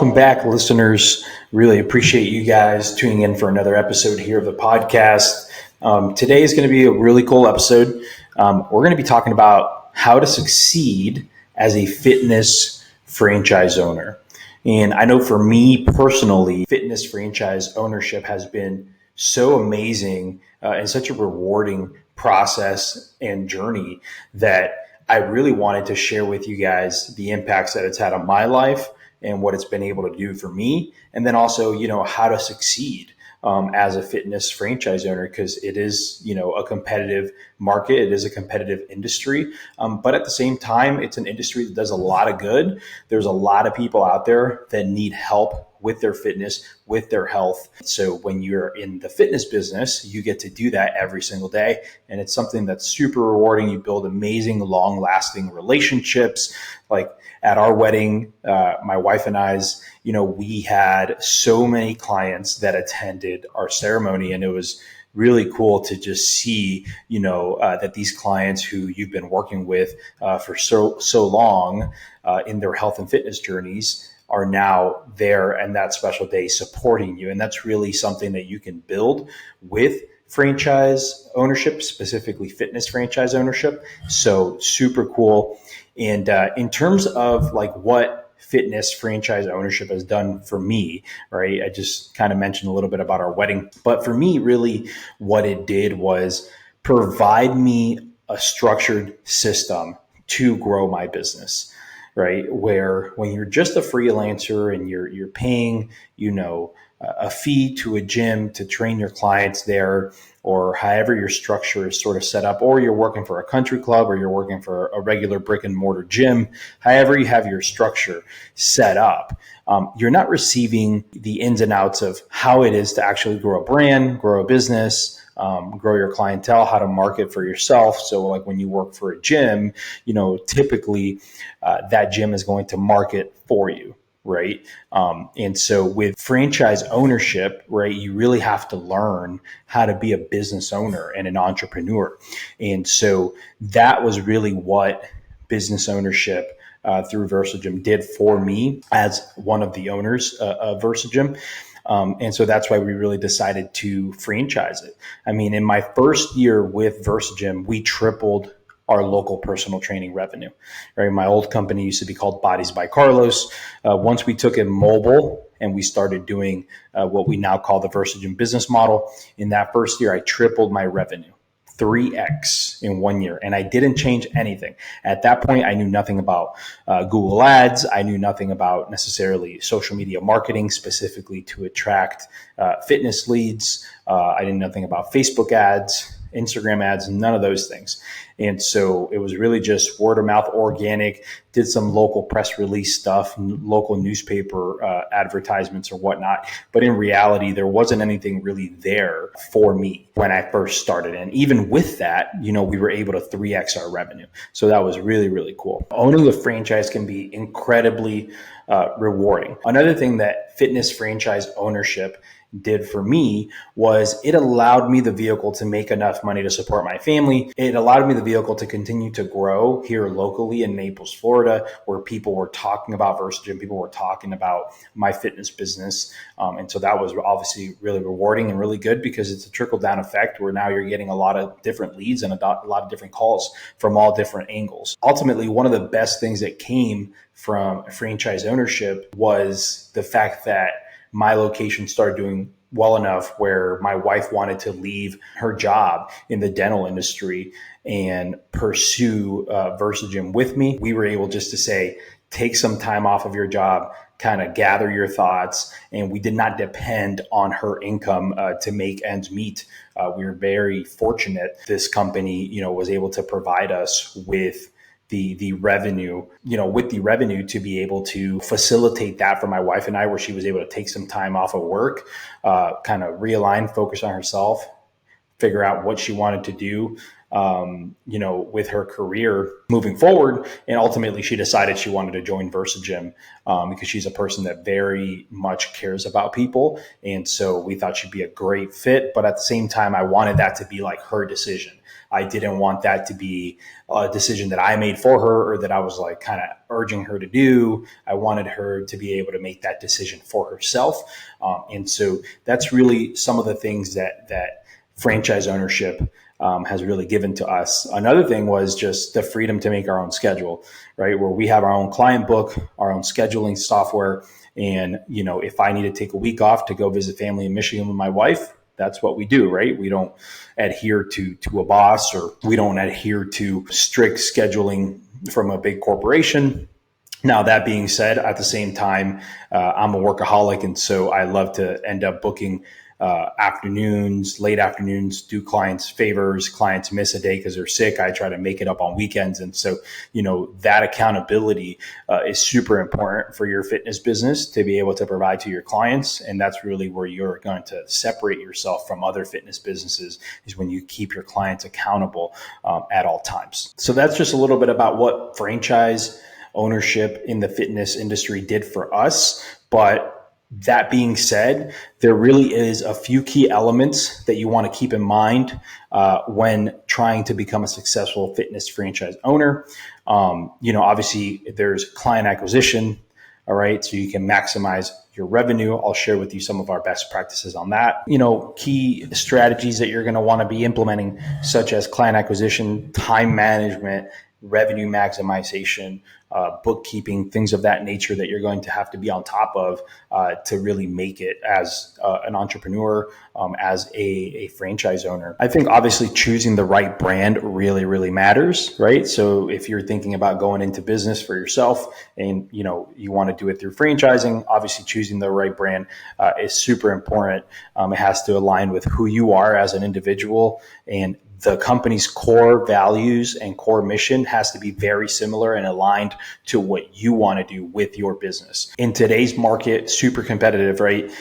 welcome back, listeners. Really appreciate you guys tuning in for another episode here of the podcast. Today is going to be a really cool episode. We're going to be talking about how to succeed as a fitness franchise owner. And I know for me personally, fitness franchise ownership has been so amazing and such a rewarding process and journey that I really wanted to share with you guys the impacts that it's had on my life and what it's been able to do for me. And then also, how to succeed as a fitness franchise owner, because it is, a competitive market. It is a competitive industry. But at the same time, it's an industry that does a lot of good. There's a lot of people out there that need help with their fitness, with their health. So when you're in the fitness business, you get to do that every single day. And it's something that's super rewarding. You build amazing, long lasting relationships. Like at our wedding, my wife and I's, we had so many clients that attended our ceremony, and it was really cool to just see, that these clients who you've been working with for so long in their health and fitness journeys are now there and that special day supporting you. And that's really something that you can build with franchise ownership, specifically fitness franchise ownership. So super cool. And in terms of like what fitness franchise ownership has done for me, right? I just kind of mentioned a little bit about our wedding, but for me, really what it did was provide me a structured system to grow my business, right? Where when you're just a freelancer and you're paying, a fee to a gym to train your clients there, or however your structure is sort of set up, or you're working for a country club, or you're working for a regular brick and mortar gym, however you have your structure set up, you're not receiving the ins and outs of how it is to actually grow a brand, grow a business, grow your clientele, how to market for yourself. So like when you work for a gym, typically that gym is going to market for you. Right. And so with franchise ownership, right, you really have to learn how to be a business owner and an entrepreneur. And so that was really what business ownership through VersaGym did for me as one of the owners of VersaGym. And so that's why we really decided to franchise it. I mean, in my first year with VersaGym, we tripled our local personal training revenue, right? My old company used to be called Bodies by Carlos. Once we took it mobile and we started doing what we now call the VersaGym business model, in that first year, I tripled my revenue. 3x in 1 year. And I didn't change anything. At that point, I knew nothing about Google Ads. I knew nothing about necessarily social media marketing specifically to attract fitness leads. I didn't know nothing about Facebook ads, Instagram ads, none of those things. And so it was really just word of mouth, organic, did some local press release stuff, local newspaper advertisements or whatnot. But in reality, there wasn't anything really there for me when I first started. And even with that, we were able to 3x our revenue. So that was really, really cool. Owning a franchise can be incredibly rewarding. Another thing that fitness franchise ownership did for me was it allowed me the vehicle to make enough money to support my family. It allowed me the vehicle to continue to grow here locally in Naples, Florida, where people were talking about VersaGym, people were talking about my fitness business. And so that was obviously really rewarding and really good because it's a trickle down effect where now you're getting a lot of different leads and a lot of different calls from all different angles. Ultimately, one of the best things that came from franchise ownership was the fact that my location started doing well enough where my wife wanted to leave her job in the dental industry and pursue VersaGym with me. We were able just to say, take some time off of your job, kind of gather your thoughts. And we did not depend on her income to make ends meet. We were very fortunate. This company, was able to provide us with the revenue, with the revenue to be able to facilitate that for my wife and I, where she was able to take some time off of work, kind of realign, focus on herself, figure out what she wanted to do with her career moving forward. And ultimately, she decided she wanted to join VersaGym because she's a person that very much cares about people. And so we thought she'd be a great fit. But at the same time, I wanted that to be like her decision. I didn't want that to be a decision that I made for her or that I was like kind of urging her to do. I wanted her to be able to make that decision for herself. And so that's really some of the things that franchise ownership has really given to us. Another thing was just the freedom to make our own schedule, right? Where we have our own client book, our own scheduling software. And, if I need to take a week off to go visit family in Michigan with my wife, that's what we do, right? We don't adhere to a boss, or we don't adhere to strict scheduling from a big corporation. Now, that being said, at the same time, I'm a workaholic. And so I love to end up booking late afternoons, do clients favors. Clients miss a day because they're sick, I try to make it up on weekends. And so, that accountability is super important for your fitness business to be able to provide to your clients. And that's really where you're going to separate yourself from other fitness businesses, is when you keep your clients accountable at all times. So that's just a little bit about what franchise ownership in the fitness industry did for us. But that being said, there really is a few key elements that you want to keep in mind when trying to become a successful fitness franchise owner. Obviously there's client acquisition. All right. So you can maximize your revenue. I'll share with you some of our best practices on that. Key strategies that you're going to want to be implementing, such as client acquisition, time management, revenue maximization, bookkeeping, things of that nature that you're going to have to be on top of to really make it as an entrepreneur, as a franchise owner. I think obviously choosing the right brand really, really matters, right? So if you're thinking about going into business for yourself and you want to do it through franchising, obviously choosing the right brand is super important. It has to align with who you are as an individual, and the company's core values and core mission has to be very similar and aligned to what you want to do with your business. In today's market, super competitive, right?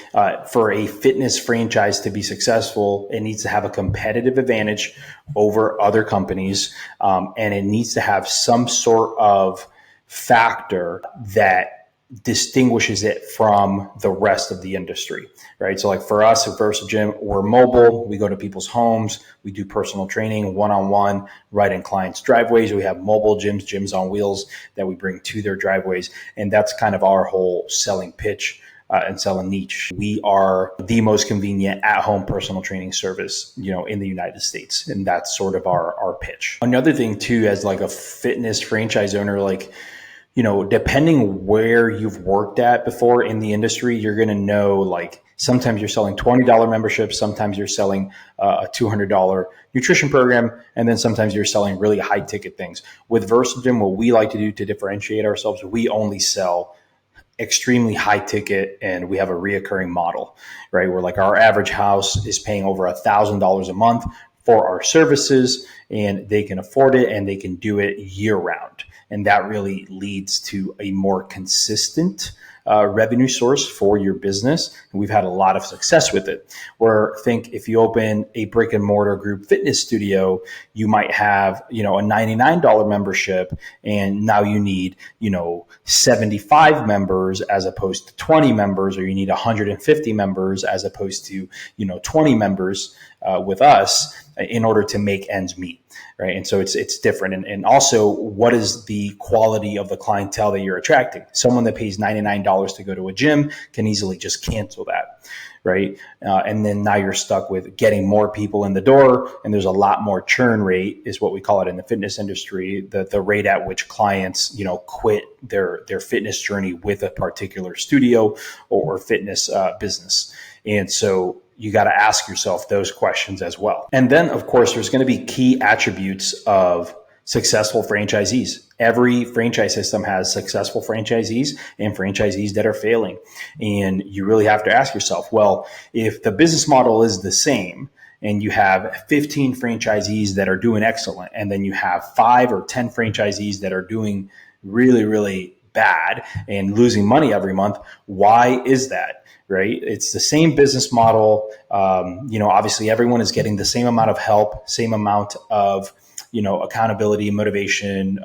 For a fitness franchise to be successful, it needs to have a competitive advantage over other companies, and it needs to have some sort of factor that distinguishes it from the rest of the industry, right? So like for us at VersaGym, we're mobile. We go to people's homes. We do personal training one-on-one right in clients' driveways. We have mobile gyms on wheels that we bring to their driveways. And that's kind of our whole selling pitch and selling niche. We are the most convenient at-home personal training service, in the United States. And that's sort of our pitch. Another thing too, as like a fitness franchise owner, depending where you've worked at before in the industry, you're going to know, like, sometimes you're selling $20 memberships, sometimes you're selling a $200 nutrition program, and then sometimes you're selling really high ticket things. With VersaGym, what we like to do to differentiate ourselves, we only sell extremely high ticket, and we have a reoccurring model, right? Where like our average house is paying over $1,000 a month for our services, and they can afford it and they can do it year round. And that really leads to a more consistent revenue source for your business. And we've had a lot of success with it. Where think if you open a brick and mortar group fitness studio, you might have, a $99 membership, and now you need, 75 members as opposed to 20 members, or you need 150 members as opposed to, 20 members with us in order to make ends meet. Right. And so it's different. And also, what is the quality of the clientele that you're attracting? Someone that pays $99 to go to a gym can easily just cancel that. Right. And then now you're stuck with getting more people in the door. And there's a lot more churn rate, is what we call it in the fitness industry, the rate at which clients, quit their fitness journey with a particular studio or fitness business. And so you got to ask yourself those questions as well. And then, of course, there's going to be key attributes of successful franchisees. Every franchise system has successful franchisees and franchisees that are failing. And you really have to ask yourself, well, if the business model is the same and you have 15 franchisees that are doing excellent, and then you have 5 or 10 franchisees that are doing really, really bad and losing money every month. Why is that? Right? It's the same business model. Obviously everyone is getting the same amount of help, same amount of, accountability, motivation,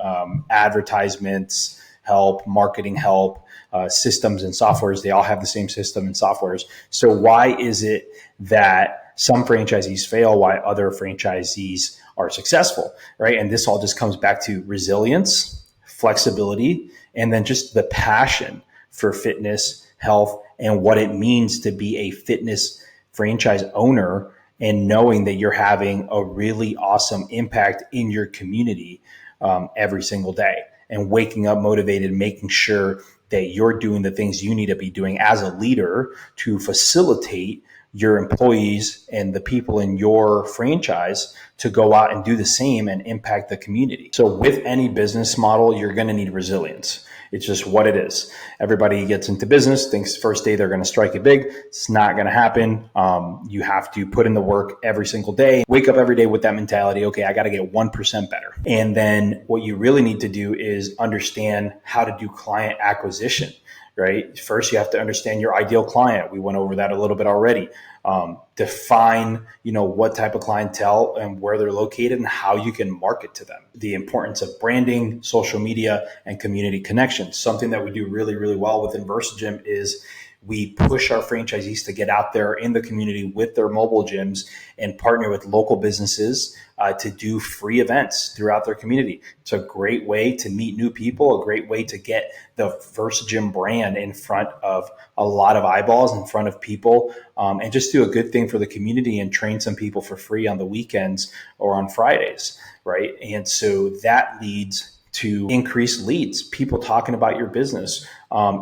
advertisements, help, marketing help, systems and softwares. They all have the same system and softwares. So why is it that some franchisees fail, why other franchisees are successful, right? And this all just comes back to resilience, flexibility, and then just the passion for fitness, health, and what it means to be a fitness franchise owner, and knowing that you're having a really awesome impact in your community every single day, and waking up motivated, making sure that you're doing the things you need to be doing as a leader to facilitate your employees and the people in your franchise to go out and do the same and impact the community. So with any business model, you're going to need resilience. It's just what it is. Everybody gets into business, thinks first day they're going to strike it big. It's not going to happen. You have to put in the work every single day. Wake up every day with that mentality. Okay, I got to get 1% better. And then what you really need to do is understand how to do client acquisition. Right? First, you have to understand your ideal client. We went over that a little bit already. Define, what type of clientele and where they're located and how you can market to them. The importance of branding, social media, and community connections. Something that we do really, really well within VersaGym is we push our franchisees to get out there in the community with their mobile gyms and partner with local businesses to do free events throughout their community. It's a great way to meet new people, a great way to get the VersaGym brand in front of a lot of eyeballs, in front of people, and just do a good thing for the community and train some people for free on the weekends or on Fridays, right? And so that leads to increase leads, people talking about your business,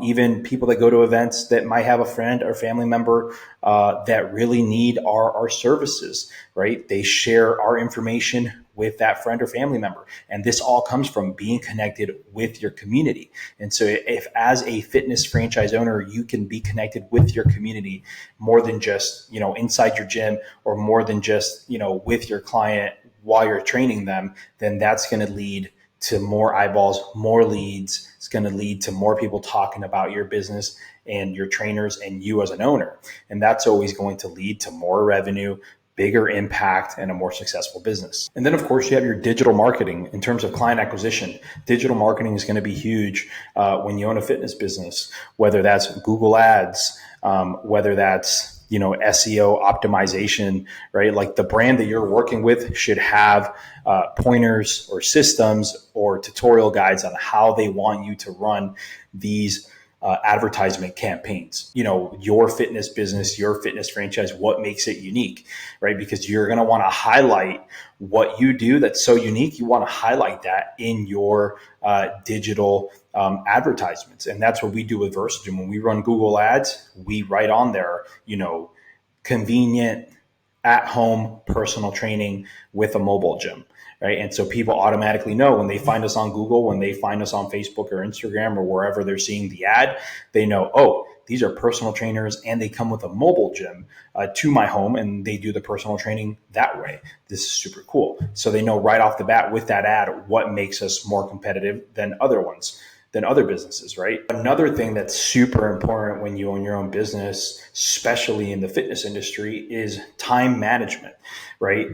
even people that go to events that might have a friend or family member that really need our services, right? They share our information with that friend or family member. And this all comes from being connected with your community. And so if as a fitness franchise owner, you can be connected with your community more than just, inside your gym, or more than just, with your client while you're training them, then that's going to lead to more eyeballs, more leads. It's going to lead to more people talking about your business and your trainers and you as an owner. And that's always going to lead to more revenue, bigger impact, and a more successful business. And then, of course, you have your digital marketing in terms of client acquisition. Digital marketing is going to be huge when you own a fitness business, whether that's Google Ads, whether that's SEO optimization, right? Like the brand that you're working with should have pointers or systems or tutorial guides on how they want you to run these advertisement campaigns. Your fitness business, your fitness franchise, what makes it unique, right? Because you're going to want to highlight what you do that's so unique. You want to highlight that in your digital advertisements. And that's what we do with VersaGym. When we run Google Ads, we write on there, convenient, at-home personal training with a mobile gym. Right. And so people automatically know when they find us on Google, when they find us on Facebook or Instagram or wherever they're seeing the ad, they know, oh, these are personal trainers and they come with a mobile gym to my home and they do the personal training that way. This is super cool. So they know right off the bat with that ad what makes us more competitive than other businesses, right? Another thing that's super important when you own your own business, especially in the fitness industry, is time management, right?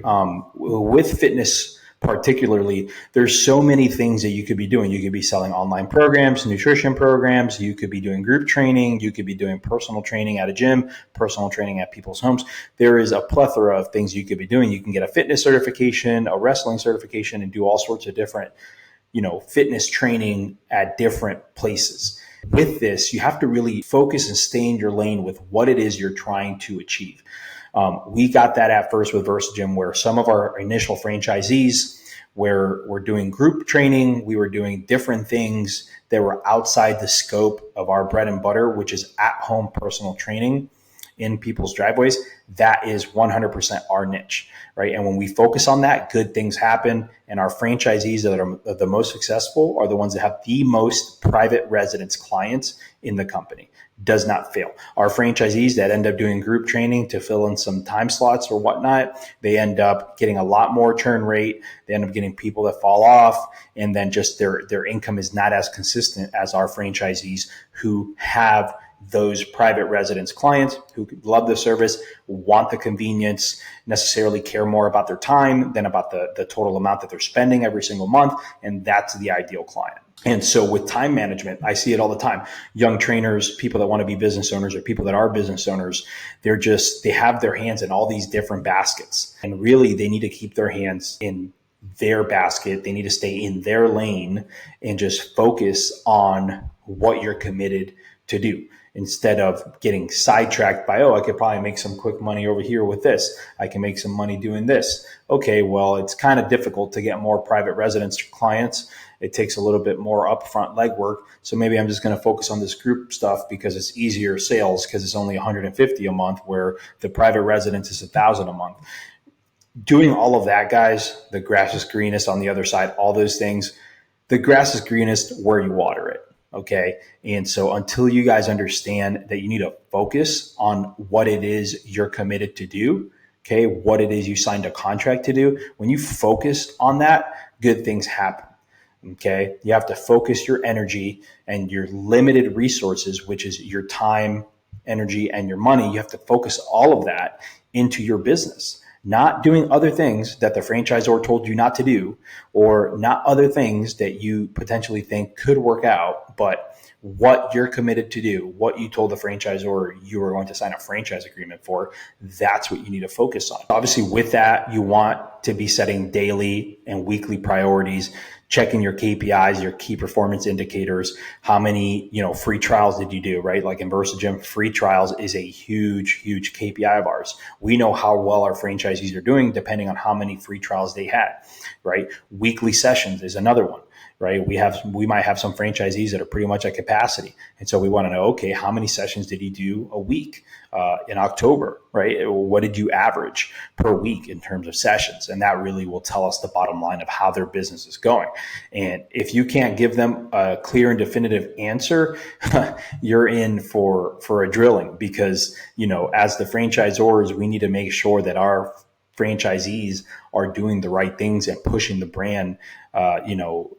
With fitness particularly, there's so many things that you could be doing. You could be selling online programs, nutrition programs. You could be doing group training. You could be doing personal training at a gym, personal training at people's homes. There is a plethora of things you could be doing. You can get a fitness certification, a wrestling certification, and do all sorts of different, fitness training at different places. With this, you have to really focus and stay in your lane with what it is you're trying to achieve. We got that at first with VersaGym, where some of our initial franchisees where we're doing group training, we were doing different things that were outside the scope of our bread and butter, which is at-home personal training. in people's driveways, that is 100% our niche, right? And when we focus on that, good things happen. And our franchisees that are the most successful are the ones that have the most private residence clients in the company. Does not fail. Our franchisees that end up doing group training to fill in some time slots or whatnot, they end up getting a lot more churn rate. They end up getting people that fall off, and then just their income is not as consistent as our franchisees who have those private residence clients who love the service, want the convenience, necessarily care more about their time than about the total amount that they're spending every single month. And that's the ideal client. And so with time management, I see it all the time. Young trainers, people that want to be business owners or people that are business owners, they have their hands in all these different baskets. And really, they need to keep their hands in their basket. They need to stay in their lane and just focus on what you're committed to do, instead of getting sidetracked by, I could probably make some quick money over here with this. I can make some money doing this. Okay, well, it's kind of difficult to get more private residence clients. It takes a little bit more upfront legwork. So maybe I'm just going to focus on this group stuff because it's easier sales because it's only 150 a month, where the private residence is 1,000 a month. Doing all of that, guys, the grass is greenest on the other side, all those things. The grass is greenest where you water it. Okay. And so until you guys understand that you need to focus on what it is you're committed to do, okay, what it is you signed a contract to do, when you focus on that, good things happen. Okay. You have to focus your energy and your limited resources, which is your time, energy, and your money. You have to focus all of that into your business, not doing other things that the franchisor told you not to do, or not other things that you potentially think could work out, but what you're committed to do, what you told the franchisor you were going to sign a franchise agreement for, that's what you need to focus on. Obviously, with that, you want to be setting daily and weekly priorities, checking your KPIs, your key performance indicators. How many, free trials did you do, right? Like in VersaGym, free trials is a huge, huge KPI of ours. We know how well our franchisees are doing depending on how many free trials they had, right? Weekly sessions is another one, right? We might have some franchisees that are pretty much at capacity. And so we want to know, okay, how many sessions did you do a week in October, right? What did you average per week in terms of sessions? And that really will tell us the bottom line of how their business is going. And if you can't give them a clear and definitive answer, you're in for a drilling, because, as the franchisors, we need to make sure that our franchisees are doing the right things and pushing the brand,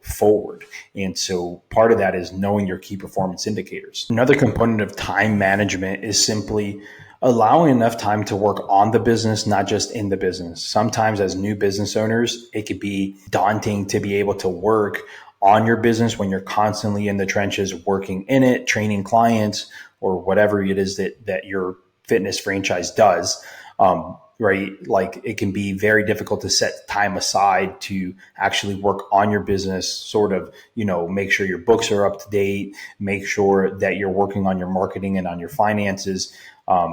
forward. And so part of that is knowing your key performance indicators. Another component of time management is simply allowing enough time to work on the business, not just in the business. Sometimes as new business owners, it could be daunting to be able to work on your business when you're constantly in the trenches, working in it, training clients, or whatever it is that your fitness franchise does. Right? Like, it can be very difficult to set time aside to actually work on your business, sort of, make sure your books are up to date, make sure that you're working on your marketing and on your finances,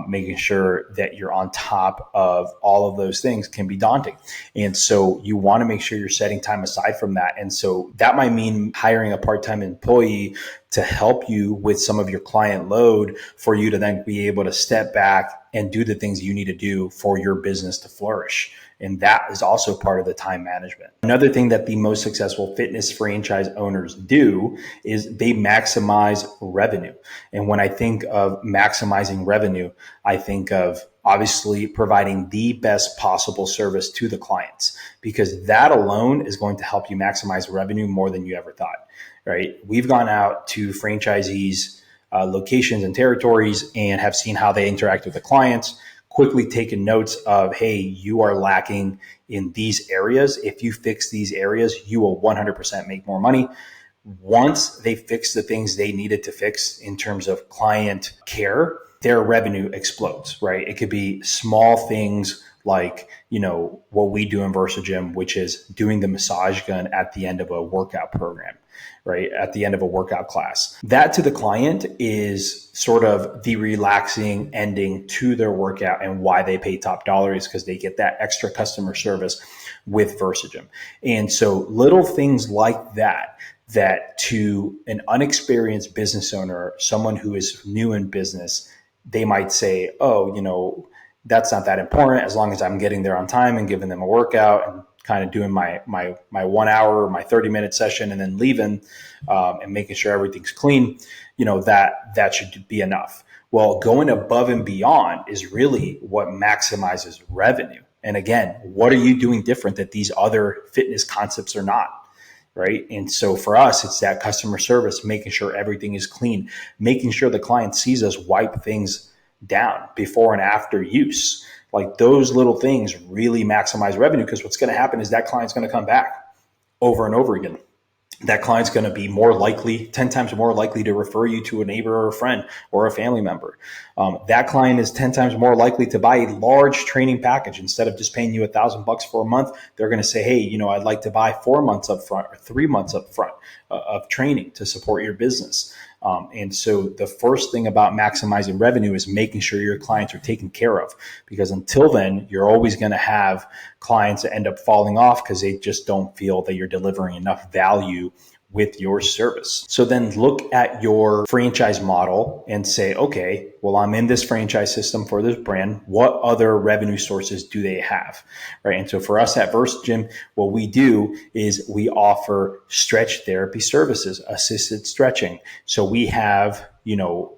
making sure that you're on top of all of those things can be daunting. And so you want to make sure you're setting time aside from that. And so that might mean hiring a part-time employee to help you with some of your client load, for you to then be able to step back and do the things you need to do for your business to flourish. And that is also part of the time management. Another thing that the most successful fitness franchise owners do is they maximize revenue. And when I think of maximizing revenue, I think of obviously providing the best possible service to the clients, because that alone is going to help you maximize revenue more than you ever thought, right? We've gone out to franchisees, locations and territories, and have seen how they interact with the clients, quickly taken notes of, hey, you are lacking in these areas. If you fix these areas, you will 100% make more money. Once they fix the things they needed to fix in terms of client care, their revenue explodes, right? It could be small things like, what we do in VersaGym, which is doing the massage gun at the end of a workout program, right? At the end of a workout class. That to the client is sort of the relaxing ending to their workout, and why they pay top dollar is because they get that extra customer service with VersaGym. And so little things like that to an unexperienced business owner, someone who is new in business, they might say, oh, that's not that important as long as I'm getting there on time and giving them a workout and kind of doing my 1 hour or my 30-minute session and then leaving, and making sure everything's clean, that should be enough. Well, going above and beyond is really what maximizes revenue. And again, what are you doing different that these other fitness concepts are not? Right. And so for us, it's that customer service, making sure everything is clean, making sure the client sees us wipe things down before and after use. Like those little things really maximize revenue, because what's going to happen is that client's going to come back over and over again. That client's going to be 10 times more likely to refer you to a neighbor or a friend or a family member. That client is 10 times more likely to buy a large training package. Instead of just paying you $1,000 for a month, they're going to say, hey, I'd like to buy 4 months up front or 3 months up front of training to support your business. And so the first thing about maximizing revenue is making sure your clients are taken care of, because until then, you're always going to have clients that end up falling off because they just don't feel that you're delivering enough value with your service. So then look at your franchise model and say, okay, well, I'm in this franchise system for this brand. What other revenue sources do they have? Right. And so for us at VersaGym, what we do is we offer stretch therapy services, assisted stretching. So we have,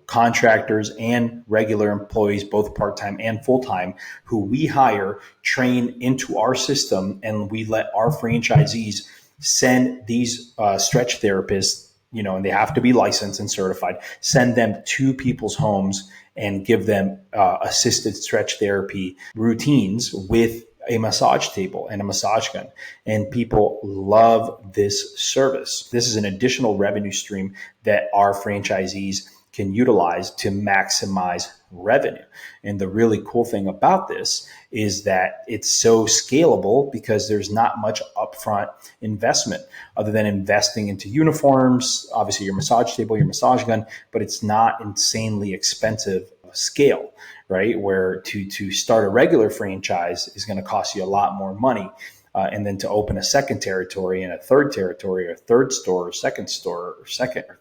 contractors and regular employees, both part-time and full-time, who we hire, train into our system, and we let our franchisees send these stretch therapists, and they have to be licensed and certified, send them to people's homes and give them assisted stretch therapy routines with a massage table and a massage gun. And people love this service. This is an additional revenue stream that our franchisees can utilize to maximize revenue. And the really cool thing about this is that it's so scalable because there's not much upfront investment other than investing into uniforms, obviously your massage table, your massage gun, but it's not insanely expensive scale, right? Where to start a regular franchise is going to cost you a lot more money. And then to open a second territory and a third territory or third store or second or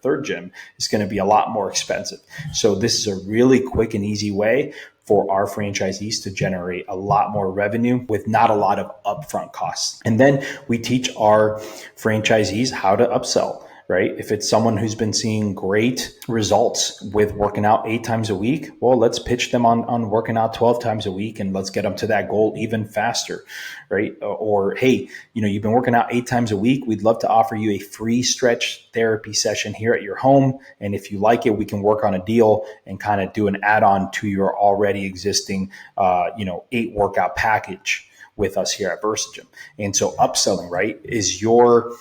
third gym is going to be a lot more expensive. So this is a really quick and easy way for our franchisees to generate a lot more revenue with not a lot of upfront costs. And then we teach our franchisees how to upsell. Right? If it's someone who's been seeing great results with working out 8 times a week, well, let's pitch them on working out 12 times a week and let's get them to that goal even faster, right? Or, hey, you've been working out 8 times a week. We'd love to offer you a free stretch therapy session here at your home. And if you like it, we can work on a deal and kind of do an add-on to your already existing, 8 workout package with us here at VersaGym. And so upselling, right, is your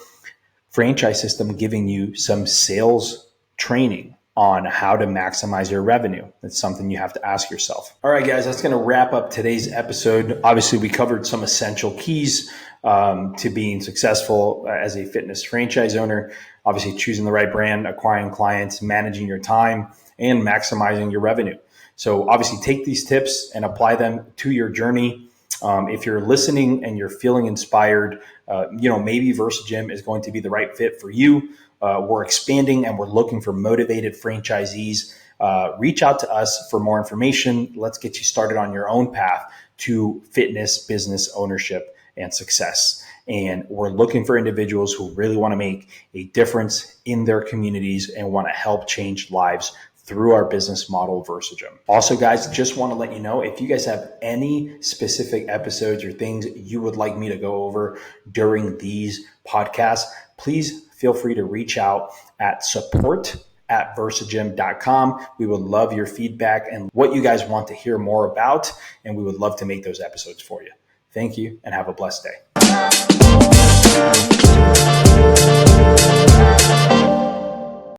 franchise system giving you some sales training on how to maximize your revenue. That's something you have to ask yourself. All right, guys, that's going to wrap up today's episode. Obviously, we covered some essential keys to being successful as a fitness franchise owner. Obviously, choosing the right brand, acquiring clients, managing your time, and maximizing your revenue. So obviously, take these tips and apply them to your journey. If you're listening and you're feeling inspired, maybe VersaGym is going to be the right fit for you. We're expanding and we're looking for motivated franchisees. Reach out to us for more information. Let's get you started on your own path to fitness, business ownership, and success. And we're looking for individuals who really want to make a difference in their communities and want to help change lives through our business model, VersaGym. Also, guys, just want to let you know, if you guys have any specific episodes or things you would like me to go over during these podcasts, please feel free to reach out at support@versagym.com. We would love your feedback and what you guys want to hear more about, and we would love to make those episodes for you. Thank you and have a blessed day.